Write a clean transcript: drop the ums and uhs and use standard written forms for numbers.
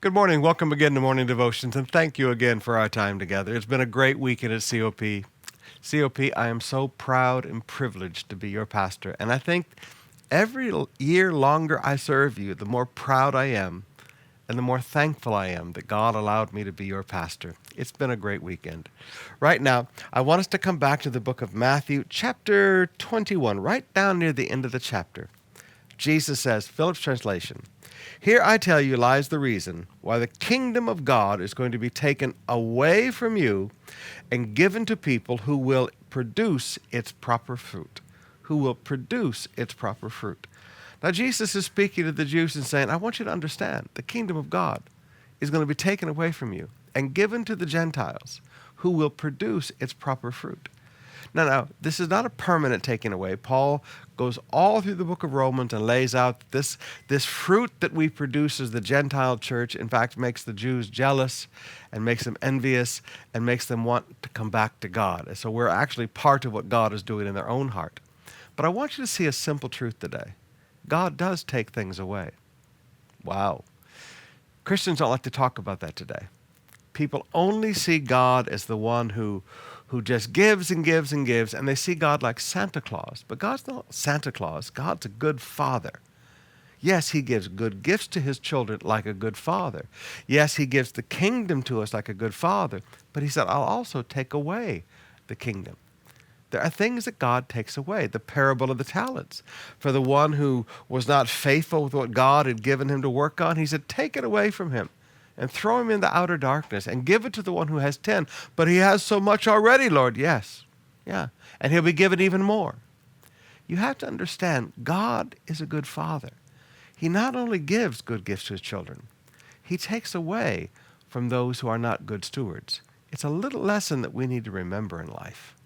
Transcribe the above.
Good morning. Welcome again to Morning Devotions, and thank you again for our time together. It's been a great weekend at COP. COP, I am so proud and privileged to be your pastor, and I think every year longer I serve you, the more proud I am and the more thankful I am that God allowed me to be your pastor. It's been a great weekend. Right now, I want us to come back to the book of Matthew, chapter 21, right down near the end of the chapter. Jesus says, Philip's translation, "Here I tell you lies the reason why the kingdom of God is going to be taken away from you and given to people who will produce its proper fruit." Who will produce its proper fruit. Now, Jesus is speaking to the Jews and saying, I want you to understand the kingdom of God is going to be taken away from you and given to the Gentiles who will produce its proper fruit. Now, this is not a permanent taking away. Paul goes all through the book of Romans and lays out this fruit that we produce as the Gentile church, in fact, makes the Jews jealous and makes them envious and makes them want to come back to God. And so we're actually part of what God is doing in their own heart. But I want you to see a simple truth today. God does take things away. Wow. Christians don't like to talk about that today. People only see God as the one who just gives and gives and gives, and they see God like Santa Claus. But God's not Santa Claus. God's a good father. Yes, he gives good gifts to his children like a good father. Yes, he gives the kingdom to us like a good father. But he said, I'll also take away the kingdom. There are things that God takes away. The parable of the talents. For the one who was not faithful with what God had given him to work on, he said, take it away from him and throw him in the outer darkness and give it to the one who has 10. But he has so much already, Lord. Yes. Yeah. And he'll be given even more. You have to understand, God is a good father. He not only gives good gifts to his children, he takes away from those who are not good stewards. It's a little lesson that we need to remember in life.